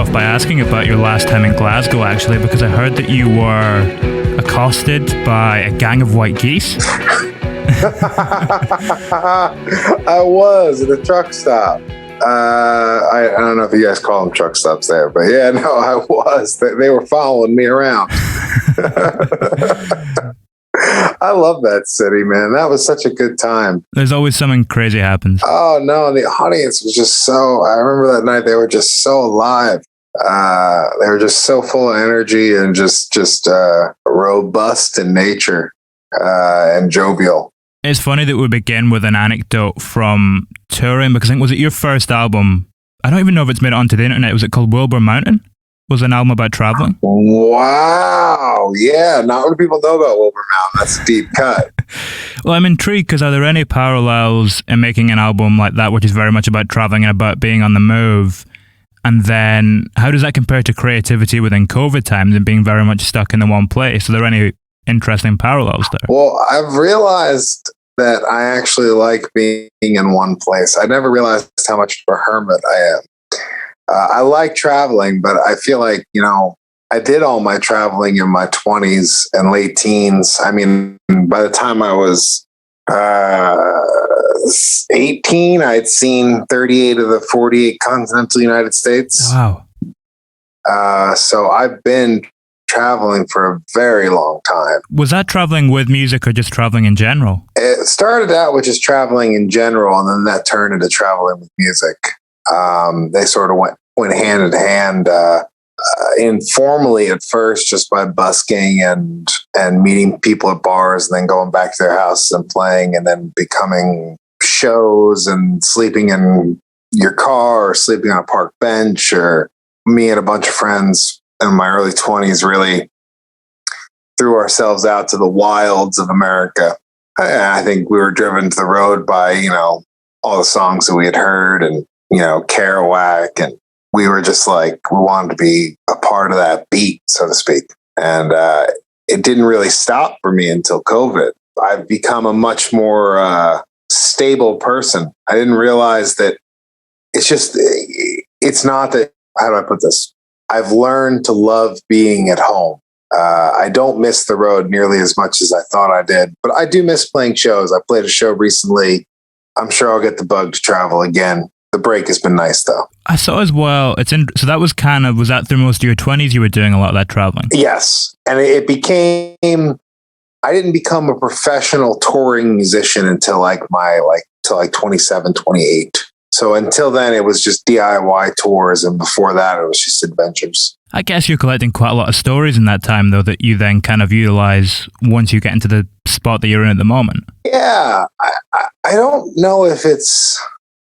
off by asking about your last time in Glasgow, actually, because I heard that you were accosted by a gang of white geese. I was at a truck stop. I don't know if you guys call them truck stops there, but yeah, no, I was. They were following me around. I love that city, man. That was such a good time. There's always something crazy happens. Oh, no, the audience was just so... I remember that night, they were just so alive. They were just so full of energy and just robust in nature and jovial. It's funny that we begin with an anecdote from touring, because I think, was it your first album? I don't even know if it's made it onto the internet. Was it called Wilbur Mountain? Was an album about traveling? Wow. Yeah. Not what people know about Wilbur Mountain. That's a deep cut. Well, I'm intrigued because are there any parallels in making an album like that, which is very much about traveling and about being on the move? And then how does that compare to creativity within COVID times and being very much stuck in the one place? Are there any interesting parallels there? Well, I've realized that I actually like being in one place. I never realized how much of a hermit I am. I like traveling, but I feel like, I did all my traveling in my 20s and late teens. I mean, by the time I was 18, I'd seen 38 of the 48 continental United States. Wow. So I've been traveling for a very long time. Was that traveling with music or just traveling in general? It started out with just traveling in general, and then that turned into traveling with music. They sort of went hand in hand, informally at first, just by busking and meeting people at bars, and then going back to their houses and playing, and then becoming shows and sleeping in your car or sleeping on a park bench. Or me and a bunch of friends in my early 20s really threw ourselves out to the wilds of America. I think we were driven to the road by, all the songs that we had heard and, Kerouac. And we were just like, we wanted to be a part of that beat, so to speak. And it didn't really stop for me until COVID. I've become a much more stable person. I didn't realize that it's not that, how do I put this? I've learned to love being at home. I don't miss the road nearly as much as I thought I did, but I do miss playing shows. I played a show recently. I'm sure I'll get the bug to travel again. The break has been nice, though. I saw as well. So that was was that through most of your 20s you were doing a lot of that traveling? Yes. And it became, I didn't become a professional touring musician until till 27, 28. So until then, it was just DIY tours. And before that, it was just adventures. I guess you're collecting quite a lot of stories in that time, though, that you then kind of utilize once you get into the spot that you're in at the moment. Yeah. I don't know if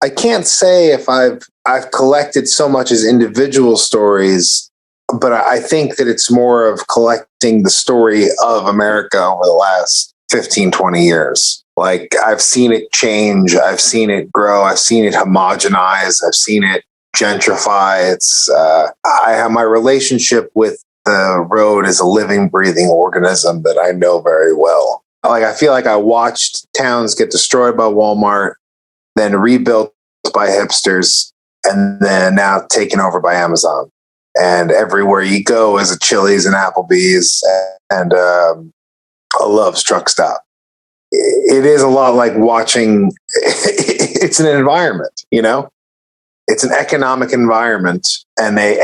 I can't say if I've collected so much as individual stories, but I think that it's more of collecting the story of America over the last 15, 20 years. Like, I've seen it change. I've seen it grow. I've seen it homogenize. I've seen it gentrify. I have my relationship with the road as a living, breathing organism that I know very well. Like, I feel like I watched towns get destroyed by Walmart, then rebuilt by hipsters, and then now taken over by Amazon. And everywhere you go is a Chili's and Applebee's and a Love's truck stop. It is a lot like watching. It's an environment, It's an economic environment and a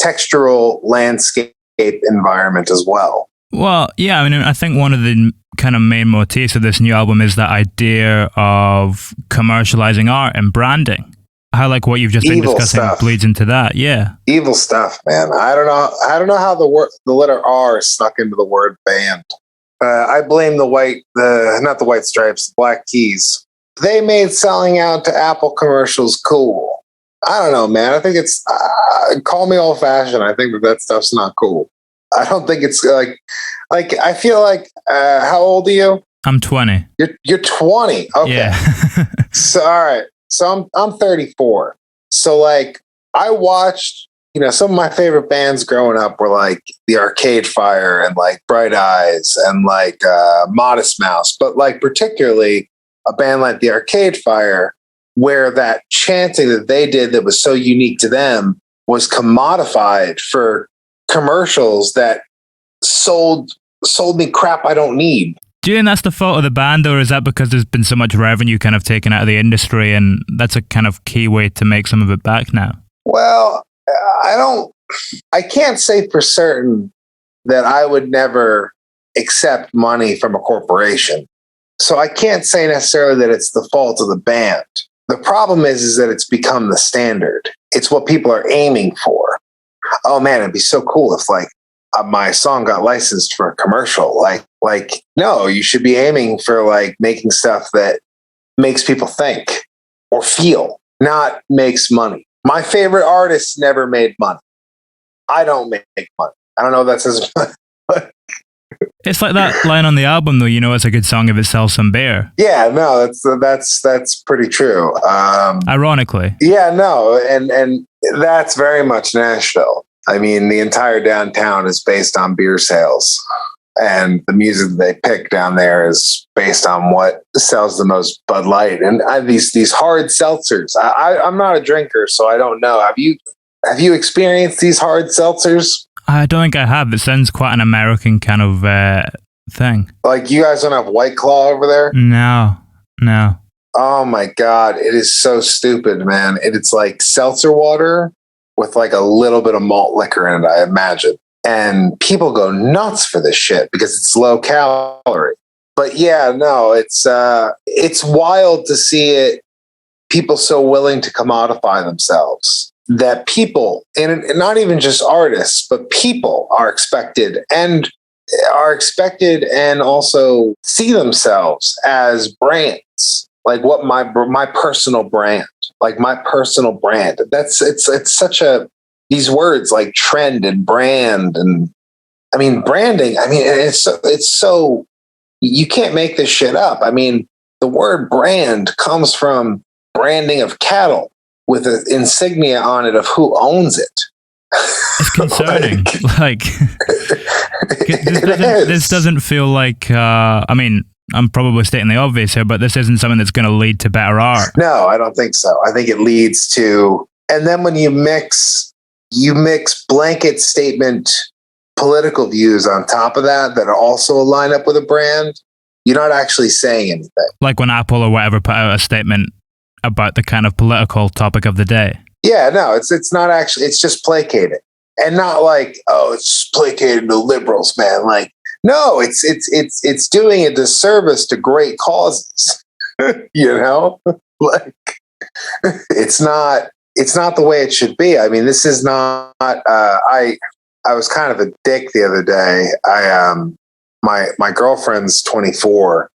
textural landscape environment as well. Well, yeah, I mean, I think one of the kind of main motifs of this new album is that idea of commercializing art and branding. How, like, what you've just been discussing bleeds into that, yeah. Evil stuff, man. I don't know how the letter R snuck into the word band. I blame not the White Stripes, the Black Keys. They made selling out to Apple commercials cool. I don't know, man. I think it's, call me old fashioned. I think that stuff's not cool. I don't think it's like I feel like, how old are you? I'm 20. You're 20. Okay. Yeah. So, all right. So I'm 34. So, like, I watched, some of my favorite bands growing up were like the Arcade Fire and like Bright Eyes and like Modest Mouse. But like particularly a band like the Arcade Fire where that chanting that they did that was so unique to them was commodified for commercials that sold me crap I don't need. Do you think that's the fault of the band, or is that because there's been so much revenue kind of taken out of the industry and that's a kind of key way to make some of it back now? Well, I can't say for certain that I would never accept money from a corporation. So I can't say necessarily that it's the fault of the band. The problem is that it's become the standard. It's what people are aiming for. Oh man, it'd be so cool if like my song got licensed for a commercial. Like, no, you should be aiming for like making stuff that makes people think or feel, not makes money. My favorite artists never made money. I don't make money. I don't know if that says It's like that line on the album, though. You know, it's a good song if it sells some beer. Yeah, no, that's pretty true. Ironically, yeah, no, and that's very much Nashville. I mean, the entire downtown is based on beer sales, and the music that they pick down there is based on what sells the most Bud Light and these hard seltzers. I'm not a drinker, so I don't know. Have you experienced these hard seltzers? I don't think I have. It sounds quite an American kind of thing. Like, you guys don't have White Claw over there? No. Oh my God. It is so stupid, man. It's like seltzer water with like a little bit of malt liquor in it, I imagine. And people go nuts for this shit because it's low calorie. But yeah, no, it's wild to see it. People so willing to commodify themselves. That people, and not even just artists, but people are expected and also see themselves as brands. Like what my personal brand, like my personal brand. It's such these words like trend and brand, and I mean branding. I mean it's so you can't make this shit up. I mean the word brand comes from branding of cattle, with an insignia on it of who owns it. It's concerning. This doesn't feel like, I mean, I'm probably stating the obvious here, but this isn't something that's going to lead to better art. No, I don't think so. I think it leads to, and then when you mix blanket statement political views on top of that are also line up with a brand, you're not actually saying anything. Like when Apple or whatever put out a statement about the kind of political topic of the day. Yeah, no, it's not actually, it's just placating. And not like, oh, it's just placating the liberals, man. Like, no, it's doing a disservice to great causes. You know? Like it's not the way it should be. I mean, this is not I was kind of a dick the other day. My girlfriend's 24.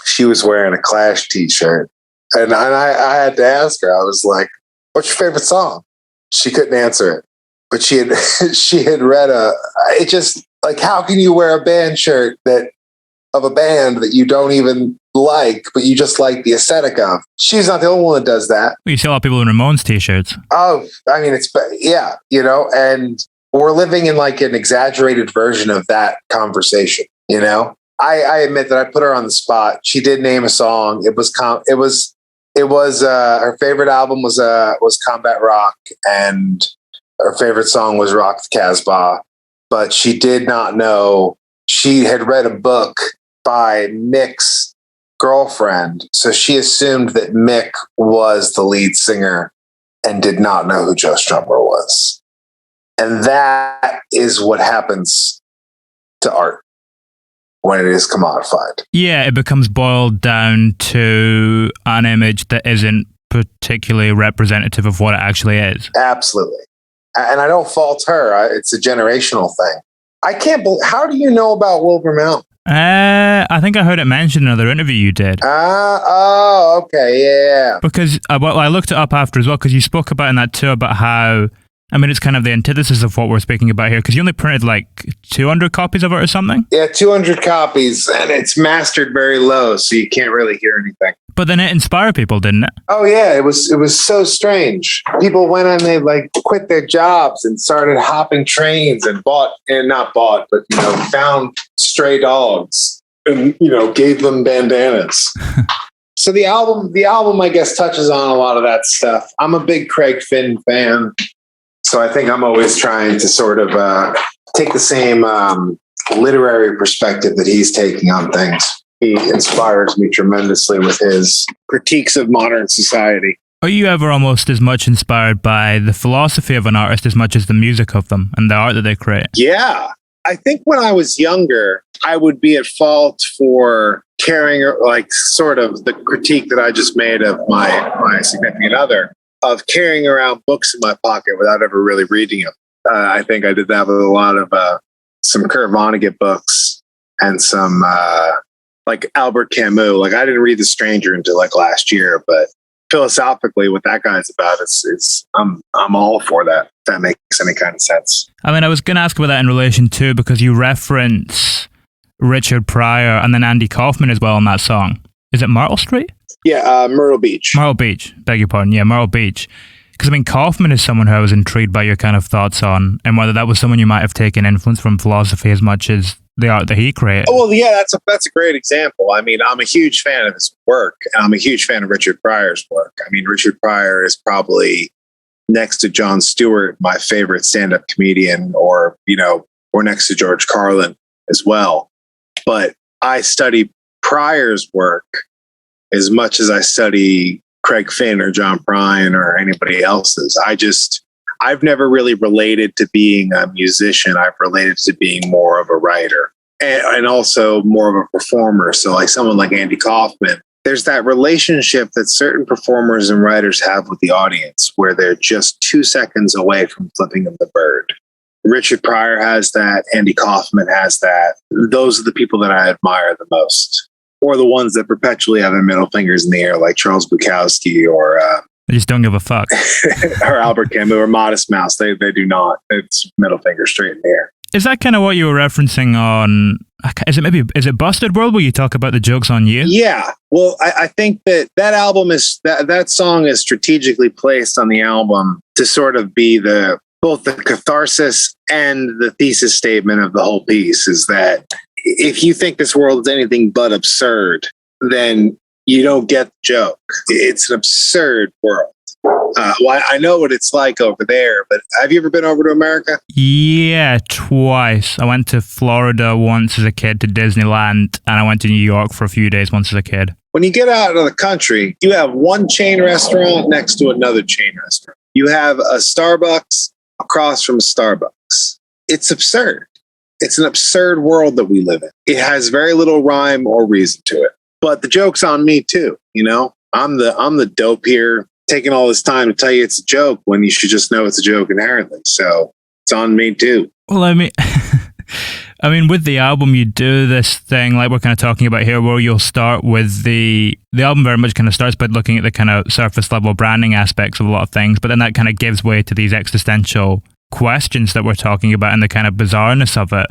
She was wearing a Clash t-shirt. And I had to ask her, I was like, what's your favorite song? She couldn't answer it. But she had read it just like, how can you wear a band shirt of a band that you don't even like, but you just like the aesthetic of? She's not the only one that does that. Well, you see a lot of people in Ramones t-shirts. Oh, I mean, yeah, you know, and we're living in like an exaggerated version of that conversation, you know? I admit that I put her on the spot. She did name a song. It was her favorite album was Combat Rock, and her favorite song was Rock the Casbah. But she did not know. She had read a book by Mick's girlfriend, so she assumed that Mick was the lead singer and did not know who Joe Strummer was. And that is what happens to art when it is commodified. Yeah, it becomes boiled down to an image that isn't particularly representative of what it actually is. Absolutely. And I don't fault her. It's a generational thing. I can't believe, how do you know about Wilbur Mountain? I think I heard it mentioned in another interview you did. Oh, okay, yeah. Because I looked it up after as well, because you spoke about in that too, about how, I mean, it's kind of the antithesis of what we're speaking about here, because you only printed like 200 copies of it or something? Yeah, 200 copies, and it's mastered very low, so you can't really hear anything. But then it inspired people, didn't it? Oh yeah, it was so strange. People went on, they like quit their jobs and started hopping trains and found stray dogs and, gave them bandanas. So the album, I guess, touches on a lot of that stuff. I'm a big Craig Finn fan, so I think I'm always trying to sort of take the same literary perspective that he's taking on things. He inspires me tremendously with his critiques of modern society. Are you ever almost as much inspired by the philosophy of an artist as much as the music of them and the art that they create? Yeah. I think when I was younger, I would be at fault for carrying, like, sort of the critique that I just made of my significant other, of carrying around books in my pocket without ever really reading them. I think I did that with a lot of some Kurt Vonnegut books and some like Albert Camus. Like, I didn't read The Stranger until like last year, but philosophically, what that guy's about, I'm all for that. If that makes any kind of sense. I mean, I was going to ask about that in relation to, because you reference Richard Pryor and then Andy Kaufman as well on that song. Is it Myrtle Street? Yeah, Myrtle Beach. Myrtle Beach. Beg your pardon. Yeah, Myrtle Beach. Because I mean, Kaufman is someone who I was intrigued by your kind of thoughts on, and whether that was someone you might have taken influence from philosophy as much as the art that he created. Oh, well, yeah, that's a great example. I mean, I'm a huge fan of his work, and I'm a huge fan of Richard Pryor's work. I mean, Richard Pryor is probably, next to Jon Stewart, my favorite stand-up comedian, or next to George Carlin as well. But I study Pryor's work as much as I study Craig Finn or John Prine or anybody else's. I've never really related to being a musician. I've related to being more of a writer and also more of a performer. So like someone like Andy Kaufman, there's that relationship that certain performers and writers have with the audience where they're just 2 seconds away from flipping them the bird. Richard Pryor has that. Andy Kaufman has that. Those are the people that I admire the most, or the ones that perpetually have their middle fingers in the air, like Charles Bukowski or I just don't give a fuck. or Albert Camus or Modest Mouse. They do not. It's middle finger straight in the air. Is that kind of what you were referencing on? Is it Busted World where you talk about the jokes on you? Yeah. Well, I think that album is that song is strategically placed on the album to sort of be both the catharsis and the thesis statement of the whole piece. Is that if you think this world is anything but absurd, then you don't get the joke. It's an absurd world. Well, I know what it's like over there, but have you ever been over to America? Yeah, twice. I went to Florida once as a kid to Disneyland, and I went to New York for a few days once as a kid. When you get out of the country, you have one chain restaurant next to another chain restaurant. You have a Starbucks across from a Starbucks. It's absurd. It's an absurd world that we live in. It has very little rhyme or reason to it. But the joke's on me too. I'm the dope here, taking all this time to tell you it's a joke when you should just know it's a joke inherently. So it's on me too. Well, I mean, with the album, you do this thing like we're kind of talking about here, where you'll start with the album very much kind of starts by looking at the kind of surface level branding aspects of a lot of things, but then that kind of gives way to these existential questions that we're talking about and the kind of bizarreness of it.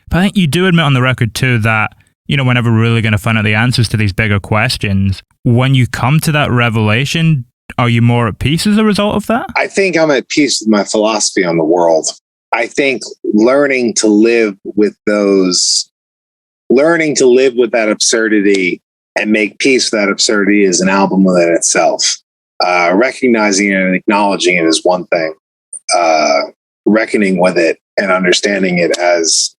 But I think you do admit on the record too that we're never really going to find out the answers to these bigger questions. When you come to that revelation, are you more at peace as a result of that? I think I'm at peace with my philosophy on the world. I think learning to live with that absurdity and make peace with that absurdity is an album within itself. Recognizing it and acknowledging it is one thing. Reckoning with it and understanding it as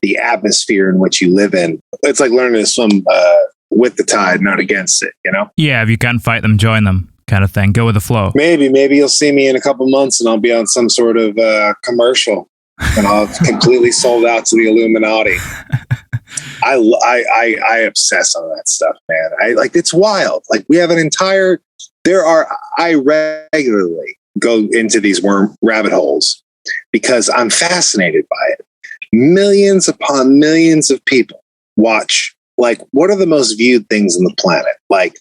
the atmosphere in which you live in. It's like learning to swim with the tide, not against it, Yeah, if you can't fight them, join them kind of thing. Go with the flow. Maybe you'll see me in a couple months and I'll be on some sort of commercial and I'll have completely sold out to the Illuminati. I obsess on that stuff, man. It's wild. Like we have I regularly go into these rabbit holes because I'm fascinated by it. Millions upon millions of people watch, like, what are the most viewed things on the planet? Like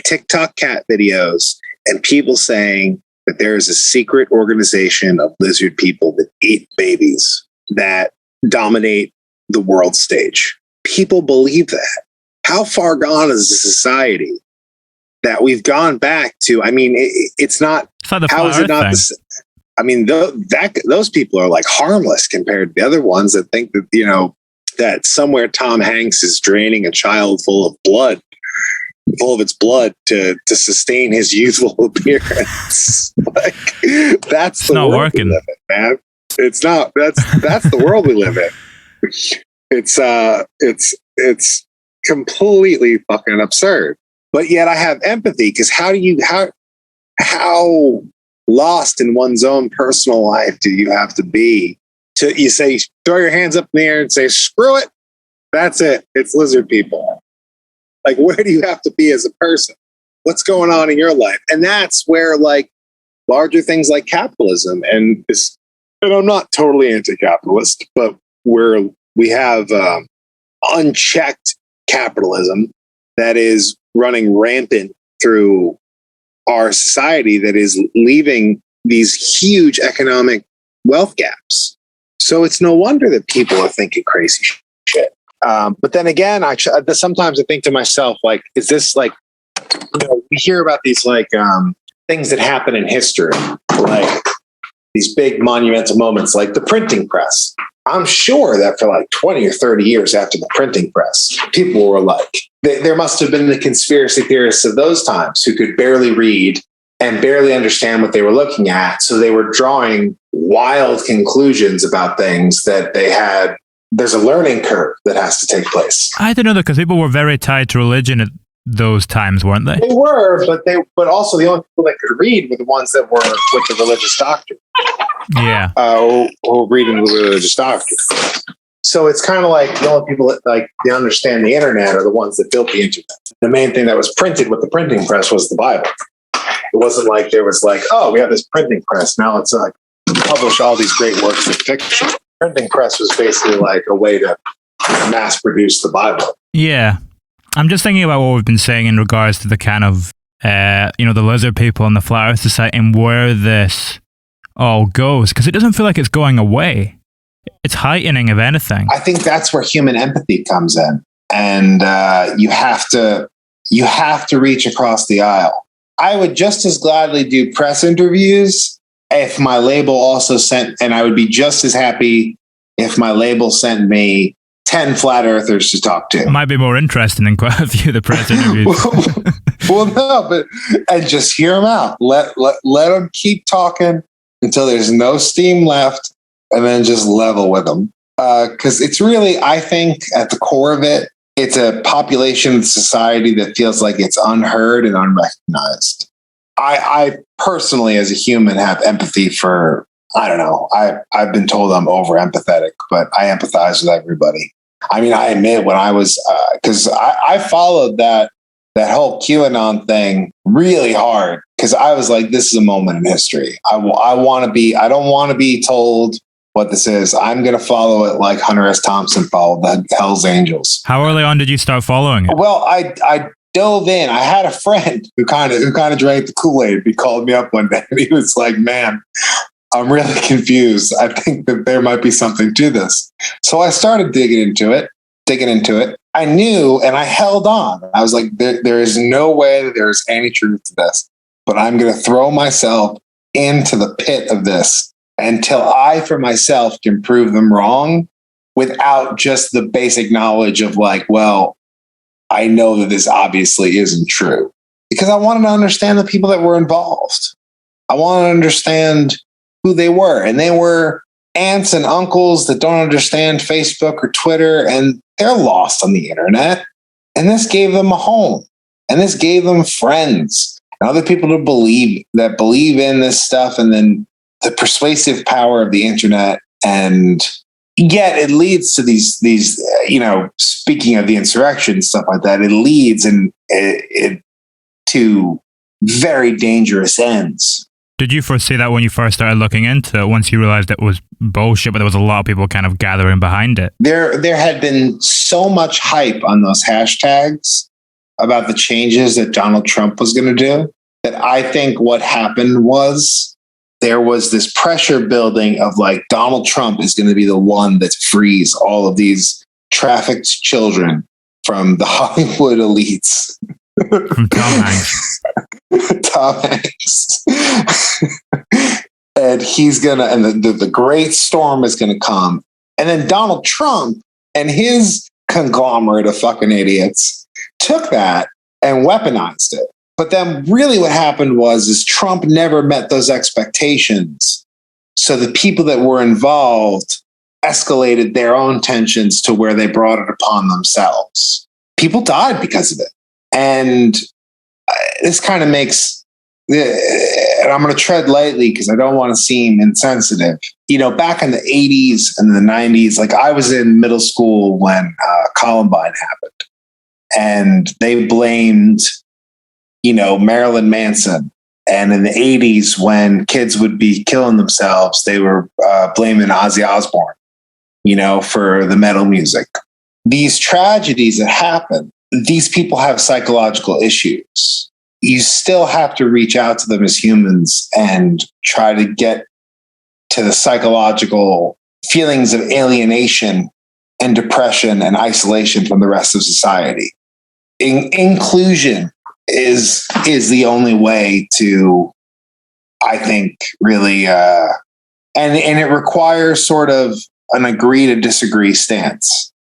TikTok cat videos and people saying that there is a secret organization of lizard people that eat babies that dominate the world stage. People believe that. How far gone is the society that we've gone back to? I mean, it's not. How is it not the same? I mean, those people are like harmless compared to the other ones that think that, that somewhere Tom Hanks is draining a child full of blood full of its blood to sustain his youthful appearance. Like, that's the not world working. we live in, man. It's not. That's the world we live in. It's completely fucking absurd. But yet I have empathy, because how lost in one's own personal life do you have to be to, you say, throw your hands up in the air and say, screw it. That's it. It's lizard people. Like, where do you have to be as a person? What's going on in your life? And that's where, like, larger things like capitalism and this, and I'm not totally anti-capitalist, but we have unchecked capitalism that is running rampant through our society, that is leaving these huge economic wealth gaps. So it's no wonder that people are thinking crazy shit. But then again, sometimes I think to myself, like, is this like, we hear about these like things that happen in history, like these big monumental moments, like the printing press. I'm sure that for like 20 or 30 years after the printing press, people were like, there must have been the conspiracy theorists of those times who could barely read and barely understand what they were looking at. So they were drawing wild conclusions about things that they had. There's a learning curve that has to take place. I don't know, because people were very tied to religion at those times, weren't they? They were, but also the only people that could read were the ones that were with the religious doctrine. Yeah. Or reading the religious doctrine. So it's kind of like the only people that like they understand the internet are the ones that built the internet. The main thing that was printed with the printing press was the Bible. It wasn't like there was like, oh, we have this printing press. Now it's like publish all these great works of fiction. Printing press was basically like a way to mass produce the Bible. Yeah. I'm just thinking about what we've been saying in regards to the kind of, the lizard people and the Flat Earth Society and where this all goes, because it doesn't feel like it's going away. It's heightening, if anything. I think that's where human empathy comes in. And you have to reach across the aisle. I would just as gladly do press interviews if my label also sent, and I would be just as happy if my label sent me 10 flat earthers to talk to. Might be more interesting than quite a few of the press interviews. Well, no, and just hear them out. Let them keep talking until there's no steam left, and then just level with them. Because it's really, I think, at the core of it, it's a population of society that feels like it's unheard and unrecognized. I personally, as a human, have empathy for, I don't know, I've been told I'm over empathetic, but I empathize with everybody. I mean, I admit when I was, because I followed that whole QAnon thing really hard, because I was like, this is a moment in history. I don't want to be told what this is. I'm going to follow it like Hunter S. Thompson followed the Hells Angels. How early on did you start following it? Well, I dove in. I had a friend who kind of drank the Kool-Aid. He called me up one day and he was like, man, I'm really confused. I think that there might be something to this. So I started digging into it. I knew, and I held on. I was like, there is no way that there is any truth to this, but I'm going to throw myself into the pit of this until I, for myself, can prove them wrong without just the basic knowledge of like, well, I know that this obviously isn't true, because I wanted to understand the people that were involved. I wanted to understand who they were, and they were aunts and uncles that don't understand Facebook or Twitter, and they're lost on the internet. And this gave them a home, and this gave them friends and other people to believe in this stuff, and then the persuasive power of the internet. And yet it leads to these speaking of the insurrection, stuff like that, it leads to very dangerous ends. Did you foresee that when you first started looking into it, once you realized it was bullshit, but there was a lot of people kind of gathering behind it? There had been so much hype on those hashtags about the changes that Donald Trump was going to do, that I think what happened was there was this pressure building of like, Donald Trump is going to be the one that frees all of these trafficked children from the Hollywood elites. From Tom Hanks. Tom Hanks. And the great storm is going to come. And then Donald Trump and his conglomerate of fucking idiots took that and weaponized it. But then really what happened is Trump never met those expectations. So the people that were involved escalated their own tensions to where they brought it upon themselves. People died because of it. And this kind of makes, and I'm going to tread lightly because I don't want to seem insensitive. Back in the 80s and the 90s, like I was in middle school when Columbine happened, and they blamed, Marilyn Manson. And in the 80s, when kids would be killing themselves, they were blaming Ozzy Osbourne, for the metal music. These tragedies that happen, these people have psychological issues. You still have to reach out to them as humans and try to get to the psychological feelings of alienation and depression and isolation from the rest of society. Inclusion is the only way to, I think, really, and it requires sort of an agree to disagree stance,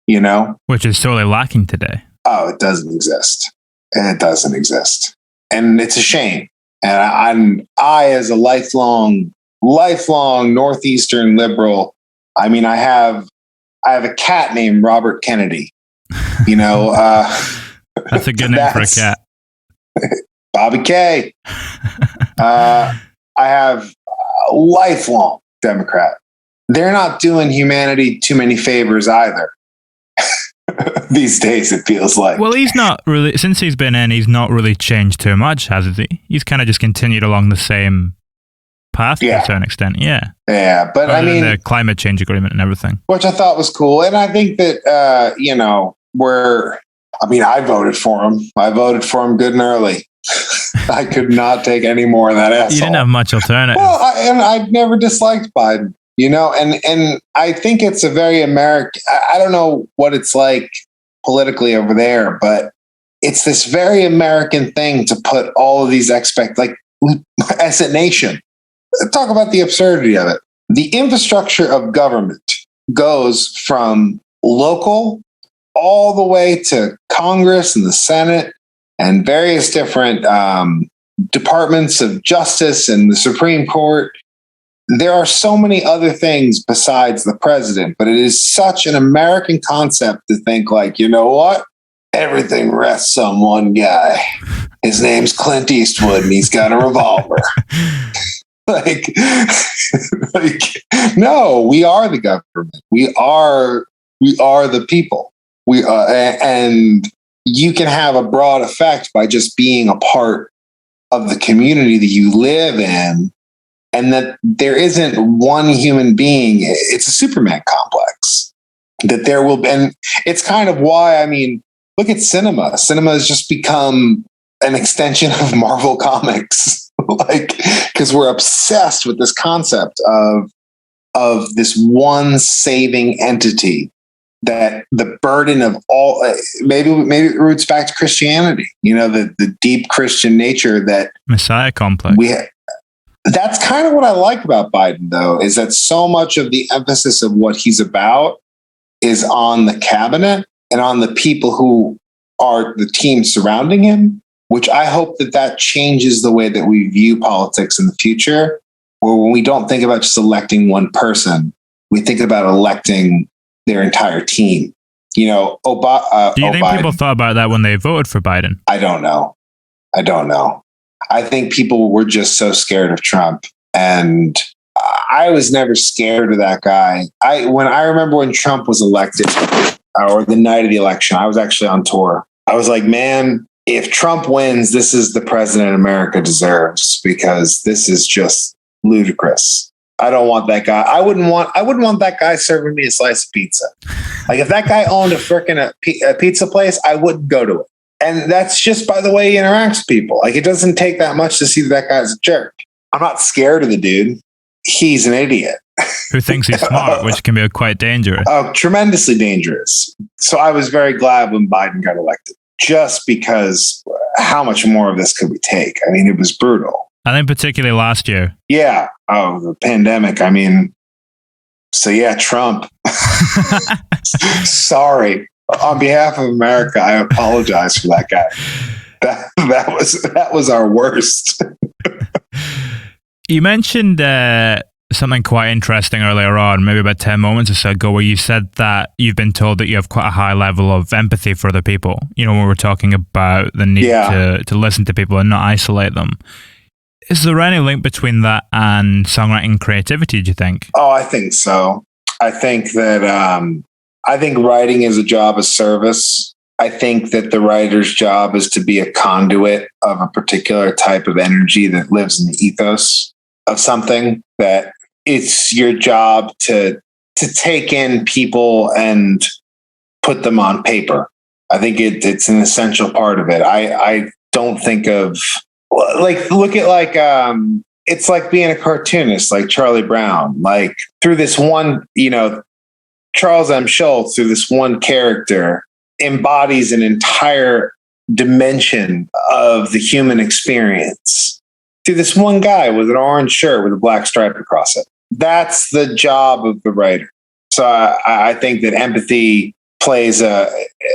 which is sorely lacking today. Oh, it doesn't exist. It doesn't exist. And it's a shame. And I as a lifelong Northeastern liberal, I mean, I have a cat named Robert Kennedy, That's a good name for a cat. Bobby K. I have a lifelong Democrat. They're not doing humanity too many favors either. These days, it feels like. Well, he's not really, since he's been in, he's not really changed too much, has he? He's kind of just continued along the same path to a certain extent. Yeah. Yeah. But I mean, the climate change agreement and everything, which I thought was cool. And I think that, I voted for him. I voted for him good and early. I could not take any more of that asshole. You didn't have much alternative. Well, I've never disliked Biden, and I think it's a very American, I don't know what it's like politically over there, but it's this very American thing to put all of these as a nation, talk about the absurdity of it. The infrastructure of government goes from local all the way to Congress and the Senate and various different departments of justice and the Supreme Court. There are so many other things besides the president, but it is such an American concept to think like, you know what? Everything rests on one guy. His name's Clint Eastwood and he's got a revolver. No, we are the government. We are the people. And you can have a broad effect by just being a part of the community that you live in. And that there isn't one human being. It's a Superman complex that there will be. And it's kind of why, look at cinema. Cinema has just become an extension of Marvel Comics, because we're obsessed with this concept of this one saving entity, that the burden of all, maybe it roots back to Christianity, the deep Christian nature that Messiah complex. That's kind of what I like about Biden, though, is that so much of the emphasis of what he's about is on the cabinet and on the people who are the team surrounding him, which I hope that changes the way that we view politics in the future, where when we don't think about just electing one person, we think about electing their entire team. Do you think Biden, people thought about that when they voted for Biden? I don't know. I think people were just so scared of Trump, and I was never scared of that guy. I remember when Trump was elected, or the night of the election, I was actually on tour. I was like, man, if Trump wins, this is the president America deserves, because this is just ludicrous. I don't want that guy. I wouldn't want that guy serving me a slice of pizza. Like if that guy owned a pizza place, I wouldn't go to it. And that's just by the way he interacts with people. Like, it doesn't take that much to see that guy's a jerk. I'm not scared of the dude. He's an idiot. Who thinks he's smart, which can be quite dangerous. Oh, tremendously dangerous. So I was very glad when Biden got elected, just because how much more of this could we take? It was brutal. I think particularly last year. Yeah. Oh, the pandemic. So yeah, Trump. Sorry. On behalf of America, I apologize for that guy. That was our worst. You mentioned something quite interesting earlier on, maybe about 10 moments or so ago, where you said that you've been told that you have quite a high level of empathy for other people. You know, when we're talking about the need to listen to people and not isolate them. Is there any link between that and songwriting creativity, do you think? Oh, I think so. I think that I think writing is a job of service. I think that the writer's job is to be a conduit of a particular type of energy that lives in the ethos of something, that it's your job to take in people and put them on paper. I think it's an essential part of it. I don't think of look at it's like being a cartoonist, like Charlie Brown, like through this one, Charles M. Schulz, through this one character, embodies an entire dimension of the human experience through this one guy with an orange shirt with a black stripe across it. That's the job of the writer. So I think that empathy plays a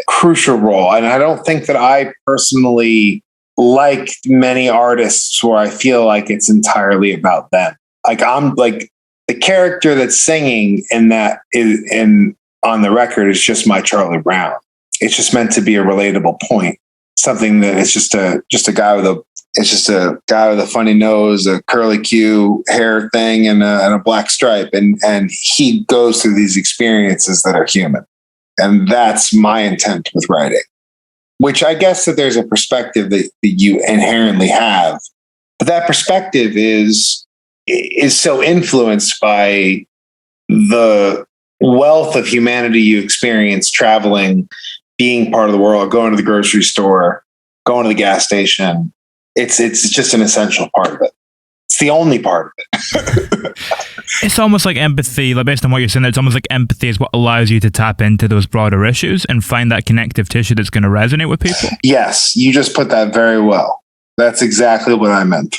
crucial role. And I don't think that I personally like many artists where I feel like it's entirely about them. Like I'm like the character that's singing in that on the record is just my Charlie Brown. It's just meant to be a relatable point. Something that it's just a guy with a funny nose, a curly Q hair thing, and a black stripe, and he goes through these experiences that are human, and that's my intent with writing. Which I guess that there's a perspective that you inherently have, but that perspective is so influenced by the wealth of humanity you experience traveling, being part of the world, going to the grocery store, going to the gas station. It's just an essential part of it. It's the only part of it. It's almost like empathy, like based on what you're saying, it's almost like empathy is what allows you to tap into those broader issues and find that connective tissue that's going to resonate with people. Yes, you just put that very well. That's exactly what I meant.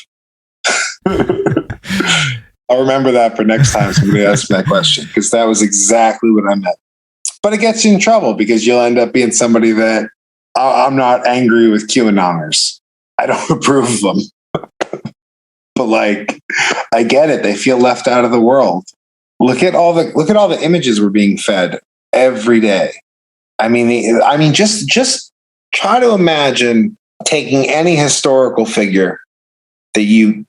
I'll remember that for next time somebody asks me that question, because that was exactly what I meant. But it gets you in trouble because you'll end up being somebody that I'm not angry with QAnoners. I don't approve of them. But like, I get it. They feel left out of the world. Look at all the images we're being fed every day. I mean, just try to imagine taking any historical figure that you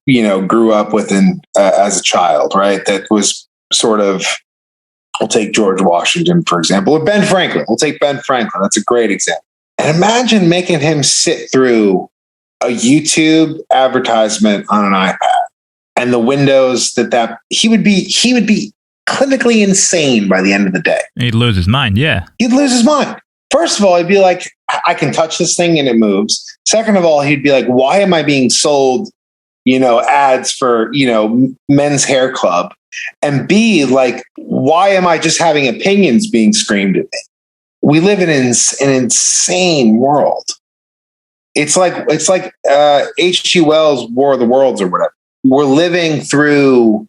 grew up with as a child, right? That was sort of, we'll take George Washington, for example, or Ben Franklin. We'll take Ben Franklin. That's a great example. And imagine making him sit through a YouTube advertisement on an iPad and the windows that he would be clinically insane by the end of the day. He'd lose his mind. Yeah. He'd lose his mind. First of all, he'd be like, I can touch this thing and it moves. Second of all, he'd be like, why am I being sold, ads for, men's hair club? And B, like, why am I just having opinions being screamed at me? We live in an insane world. It's like H.G. Wells' War of the Worlds or whatever. We're living through,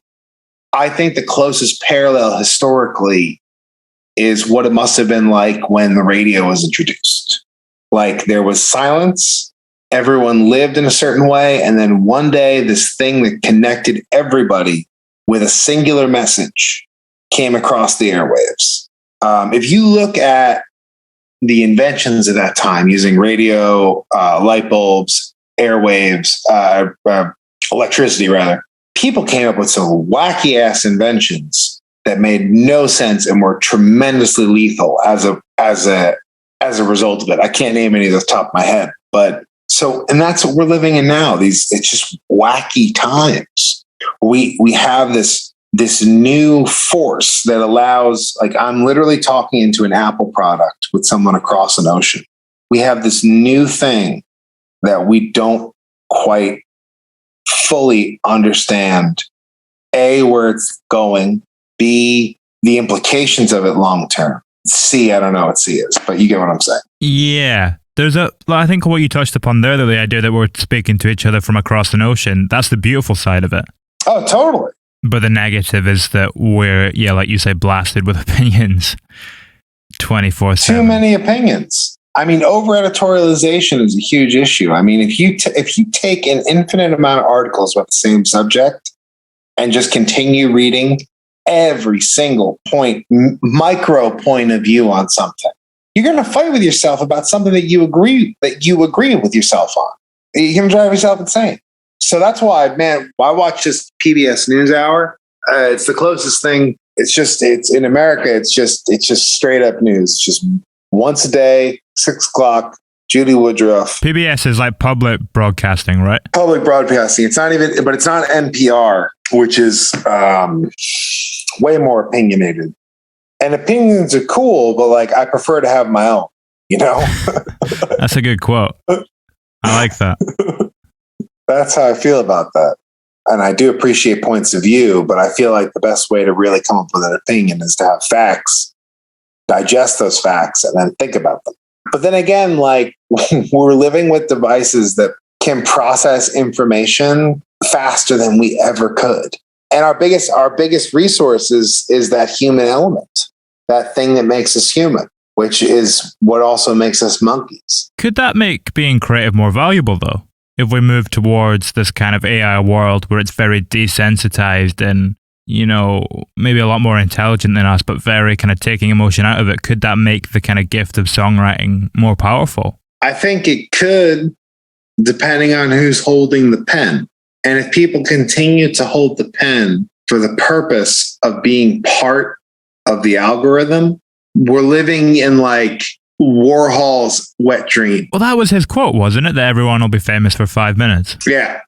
I think the closest parallel historically is what it must have been like when the radio was introduced. Like there was silence, everyone lived in a certain way, and then one day this thing that connected everybody with a singular message came across the airwaves. If you look at the inventions of that time using radio, light bulbs, airwaves, electricity rather, people came up with some wacky ass inventions that made no sense and were tremendously lethal as a result of it. I can't name any of those top of my head, but and that's what we're living in now. It's just wacky times. We have this new force that allows, like, I'm literally talking into an Apple product with someone across an ocean. We have this new thing that we don't quite fully understand. A, where it's going. B, the implications of it long term. C, I don't know what C is, but you get what I'm saying. Yeah. I think what you touched upon there, the idea that we're speaking to each other from across an ocean, that's the beautiful side of it. Oh, totally. But the negative is that we're, like you say, blasted with opinions 24/7. Too many opinions. I mean, over editorialization is a huge issue. I mean, if you take an infinite amount of articles about the same subject and just continue reading every single micro point of view on something, you're going to fight with yourself about something that you agree with yourself on. You're going to drive yourself insane. So that's why, man, I watch this PBS NewsHour. It's the closest thing. It's in America. It's just straight up news. It's just once a day, 6 o'clock. Judy Woodruff. PBS is like public broadcasting, right? Public broadcasting. It's not NPR, which is way more opinionated. And opinions are cool, but like I prefer to have my own, you know? That's a good quote. I like that. That's how I feel about that. And I do appreciate points of view, but I feel like the best way to really come up with an opinion is to have facts, digest those facts, and then think about them. But then again, like we're living with devices that can process information faster than we ever could. And our biggest resource is that human element, that thing that makes us human, which is what also makes us monkeys. Could that make being creative more valuable, though? If we move towards this kind of AI world where it's very desensitized and, you know, maybe a lot more intelligent than us, but very kind of taking emotion out of it, could that make the kind of gift of songwriting more powerful? I think it could, depending on who's holding the pen. And if people continue to hold the pen for the purpose of being part of the algorithm, we're living in like Warhol's wet dream. Well, that was his quote, wasn't it? That everyone will be famous for 5 minutes. Yeah.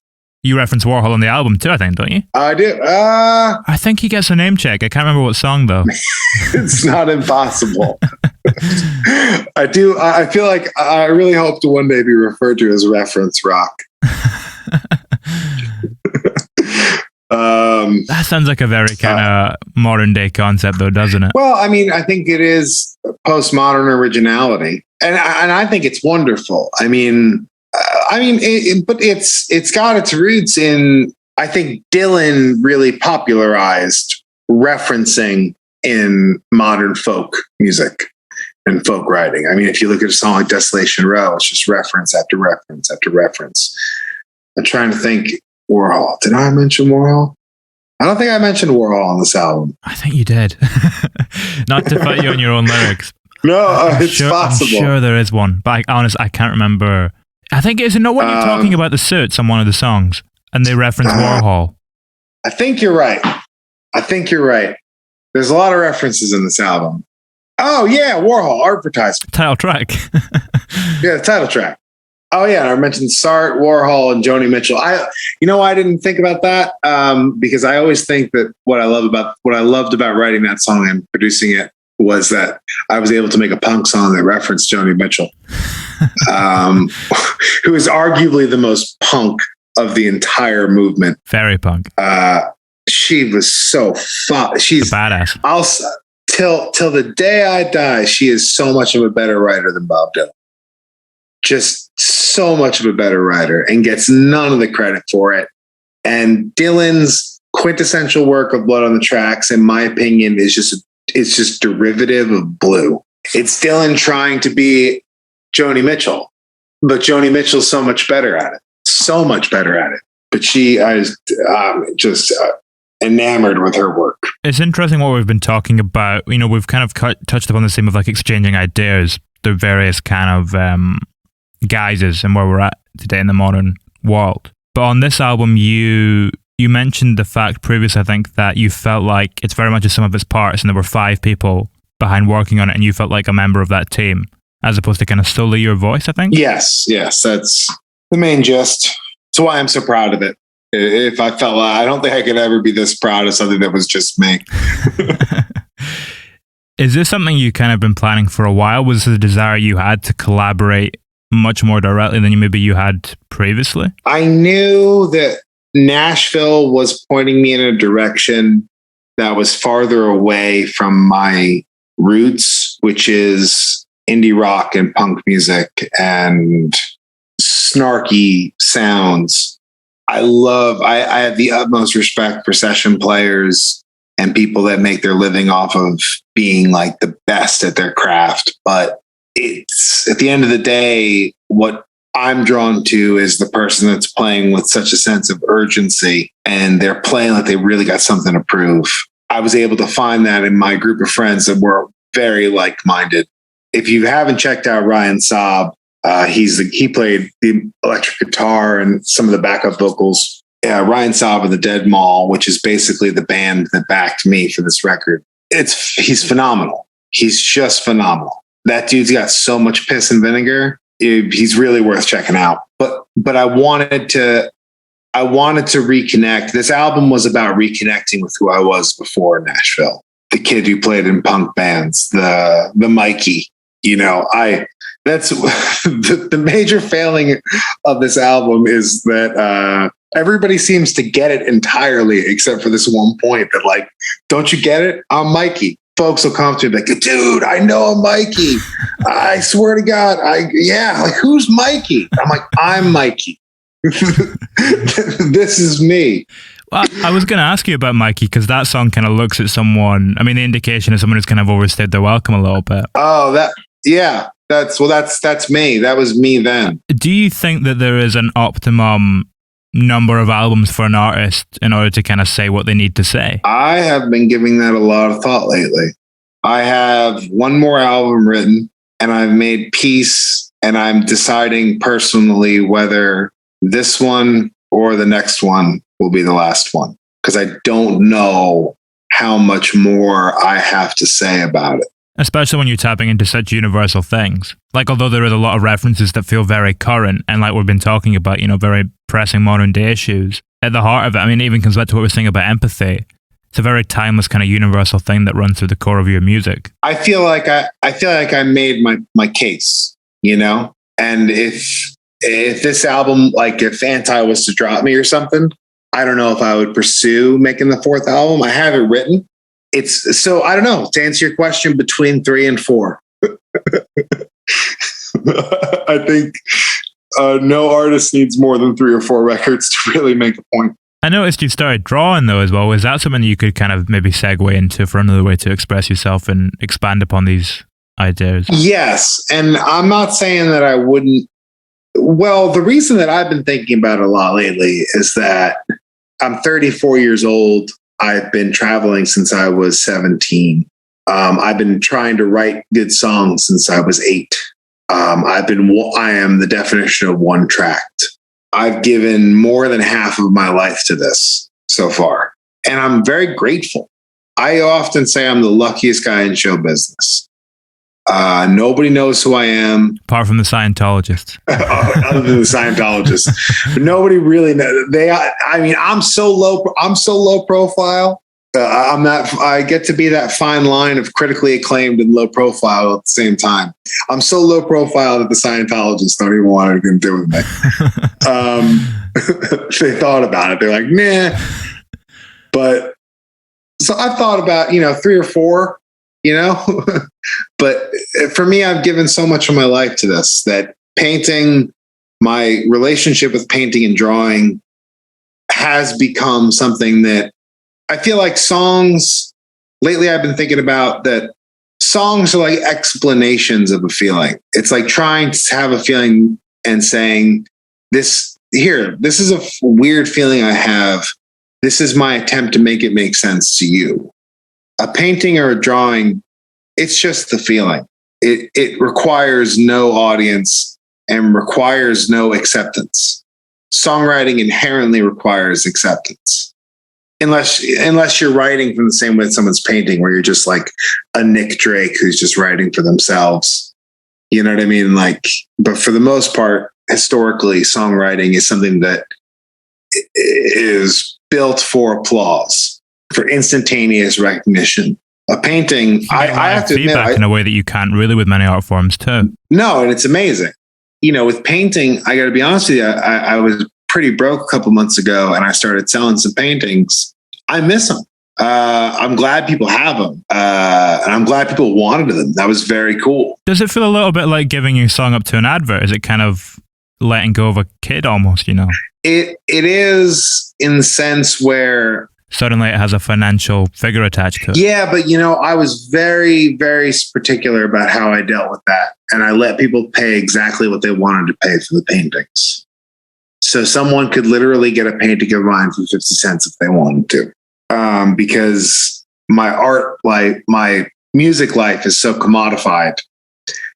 You reference Warhol on the album too, I think, don't you? I do. I think he gets a name check. I can't remember what song, though. It's not impossible. I do. I feel like I really hope to one day be referred to as reference rock. That sounds like a very kind of modern day concept, though, doesn't it? Well, I mean, I think it is postmodern originality, and I think it's wonderful. But it's got its roots in. I think Dylan really popularized referencing in modern folk music and folk writing. I mean, if you look at a song like Desolation Row, it's just reference after reference after reference. I'm trying to think. Warhol. Did I mention Warhol? I don't think I mentioned Warhol on this album. I think you did. Not to fight you on your own lyrics. No, it's possible. I'm sure there is one, but I can't remember. I think it's when you're talking about the suits on one of the songs, and they reference Warhol. I think you're right. There's a lot of references in this album. Oh yeah, Warhol, Artvertisement. Title track. Yeah, the title track. Oh yeah, and I mentioned Sartre, Warhol, and Joni Mitchell. I didn't think about that because I always think that what I loved about writing that song and producing it was that I was able to make a punk song that referenced Joni Mitchell, who is arguably the most punk of the entire movement. Very punk. She was so fun. She's a badass. Till the day I die, she is so much of a better writer than Bob Dylan. Just so much of a better writer and gets none of the credit for it. And Dylan's quintessential work of Blood on the Tracks, in my opinion, is just derivative of Blue. It's Dylan trying to be Joni Mitchell, but Joni Mitchell's so much better at it. But I was just enamored with her work. It's interesting what we've been talking about. You know, we've kind of touched upon the theme of like exchanging ideas, the various kind of guises and where we're at today in the modern world. But on this album, you mentioned the fact previously, I think, that you felt like it's very much a sum of its parts, and there were 5 people behind working on it, and you felt like a member of that team, as opposed to kind of solely your voice, I think? Yes, that's the main gist. That's why I'm so proud of it. If I felt like, I don't think I could ever be this proud of something that was just me. Is this something you kind of been planning for a while? Was this a desire you had to collaborate much more directly than maybe you had previously? I knew that Nashville was pointing me in a direction that was farther away from my roots, which is indie rock and punk music and snarky sounds. I have the utmost respect for session players and people that make their living off of being like the best at their craft. But it's at the end of the day, what I'm drawn to is the person that's playing with such a sense of urgency, and they're playing like they really got something to prove. I was able to find that in my group of friends that were very like-minded. If you haven't checked out Ryan Saab, he played the electric guitar and some of the backup vocals. Ryan Saab of the Dead Mall, which is basically the band that backed me for this record. He's phenomenal. He's just phenomenal. That dude's got so much piss and vinegar. He's really worth checking out. But I wanted to reconnect. This album was about reconnecting with who I was before Nashville. The kid who played in punk bands, the Mikey. That's the major failing of this album is that everybody seems to get it entirely, except for this one point that, like, don't you get it? I'm Mikey. Folks will come to me like, dude, I know I'm Mikey. I swear to God, like, who's Mikey? I'm like, I'm Mikey. This is me. Well, I was going to ask you about Mikey, because that song kind of looks at someone. I mean, the indication is someone who's kind of overstayed their welcome a little bit. Oh, that's me. That was me then. Do you think that there is an optimum number of albums for an artist in order to kind of say what they need to say? I have been giving that a lot of thought lately. I have one more album written, and I've made peace, and I'm deciding personally whether this one or the next one will be the last one, because I don't know how much more I have to say about it. Especially when you're tapping into such universal things. Like, although there is a lot of references that feel very current, and like we've been talking about, very pressing modern day issues, at the heart of it, I mean, it even comes back to what we're saying about empathy. It's a very timeless kind of universal thing that runs through the core of your music. I feel like I made my case, and if this album, like if Anti was to drop me or something, I don't know if I would pursue making the fourth album. I have it written. So I don't know, to answer your question, between 3 and 4. I think no artist needs more than 3 or 4 records to really make a point. I noticed you started drawing though as well. Is that something you could kind of maybe segue into for another way to express yourself and expand upon these ideas? Yes. And I'm not saying that I wouldn't. Well, the reason that I've been thinking about it a lot lately is that I'm 34 years old. I've been traveling since I was 17. I've been trying to write good songs since I was 8. I am the definition of one-tracked. I've given more than half of my life to this so far, and I'm very grateful. I often say I'm the luckiest guy in show business. Nobody knows who I am. Apart from the Scientologists. Other than the Scientologists. But nobody really knows. I'm so low profile. I get to be that fine line of critically acclaimed and low profile at the same time. I'm so low profile that the Scientologists don't even want anything to do with me. They thought about it. They're like, nah. But so I thought about, 3 or 4, but for me, I've given so much of my life to this, that painting, my relationship with painting and drawing has become something that I feel like songs, lately I've been thinking about that songs are like explanations of a feeling. It's like trying to have a feeling and saying, this is a weird feeling I have. This is my attempt to make it make sense to you. A painting or a drawing, it's just the feeling. It requires no audience and requires no acceptance. Songwriting inherently requires acceptance. Unless you're writing from the same way that someone's painting, where you're just like a Nick Drake who's just writing for themselves. You know what I mean? Like, but for the most part, historically, songwriting is something that is built for applause, for instantaneous recognition. A painting, I have to admit, feedback in a way that you can't really with many art forms too. No, and it's amazing. With painting, I got to be honest with you, I was pretty broke a couple months ago, and I started selling some paintings. I miss them. I'm glad people have them, and I'm glad people wanted them. That was very cool. Does it feel a little bit like giving your song up to an advert? Is it kind of letting go of a kid almost? It is, in the sense where suddenly it has a financial figure attached to it. Yeah, but I was very, very particular about how I dealt with that. And I let people pay exactly what they wanted to pay for the paintings. So someone could literally get a painting of mine for 50 cents if they wanted to. Because my music life is so commodified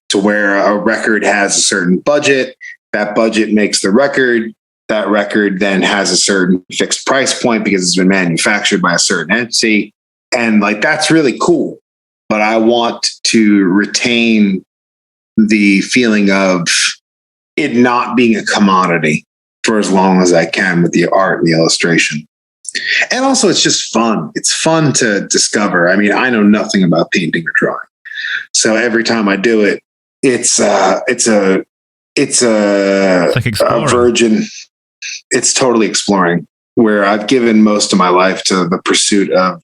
to where a record has a certain budget. That budget makes the record. That record then has a certain fixed price point because it's been manufactured by a certain entity. And that's really cool. But I want to retain the feeling of it not being a commodity for as long as I can with the art and the illustration. And also it's just fun. It's fun to discover. I mean, I know nothing about painting or drawing. So every time I do it, it's a virgin. It's totally exploring, where I've given most of my life to the pursuit of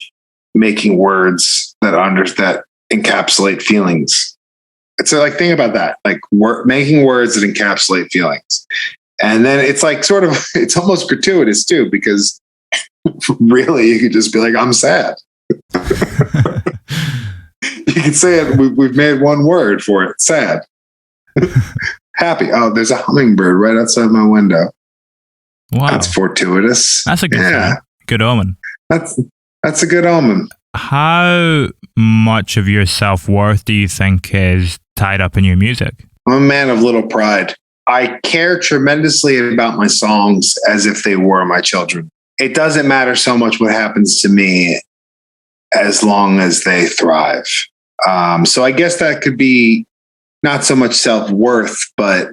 making words that encapsulate feelings. It's think about that, making words that encapsulate feelings. And then it's it's almost gratuitous too, because really you could just be like, I'm sad. You can say it. We've made one word for it. Sad. Happy. Oh, there's a hummingbird right outside my window. Wow. That's fortuitous. That's a good omen. That's a good omen. How much of your self-worth do you think is tied up in your music? I'm a man of little pride. I care tremendously about my songs as if they were my children. It doesn't matter so much what happens to me as long as they thrive. So I guess that could be not so much self-worth, but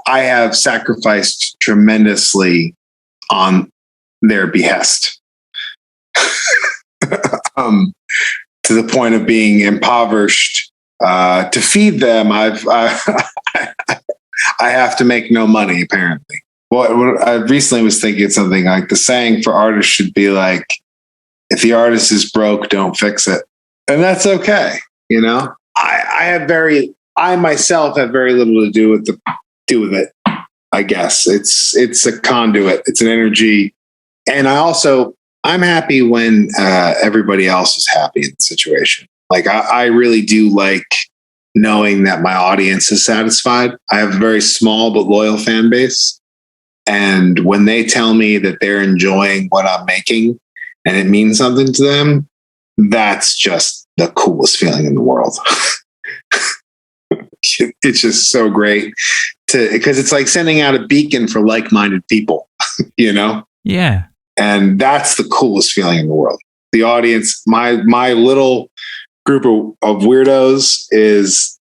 I have sacrificed tremendously on their behest. To the point of being impoverished. To feed them, I have to make no money, apparently. Well, I recently was thinking something like the saying for artists should be like, if the artist is broke, don't fix it. And that's okay. I myself have very little to do with it. I guess it's a conduit. It's an energy. And I'm happy when everybody else is happy in the situation. I really do like knowing that my audience is satisfied. I have a very small but loyal fan base. And when they tell me that they're enjoying what I'm making and it means something to them, that's just the coolest feeling in the world. It's just so great because it's like sending out a beacon for like-minded people, Yeah. And that's the coolest feeling in the world. The audience, my little group of weirdos is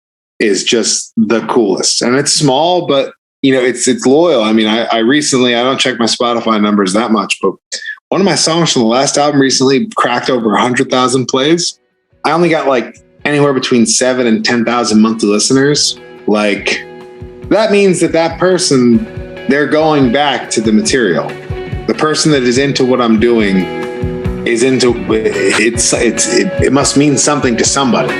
just the coolest. And it's small, but it's loyal. I mean, I don't check my Spotify numbers that much, but one of my songs from the last album recently cracked over 100,000 plays. I only got anywhere between 7,000 and 10,000 monthly listeners. That means that person, they're going back to the material. The person that is into what I'm doing is into it. It must mean something to somebody,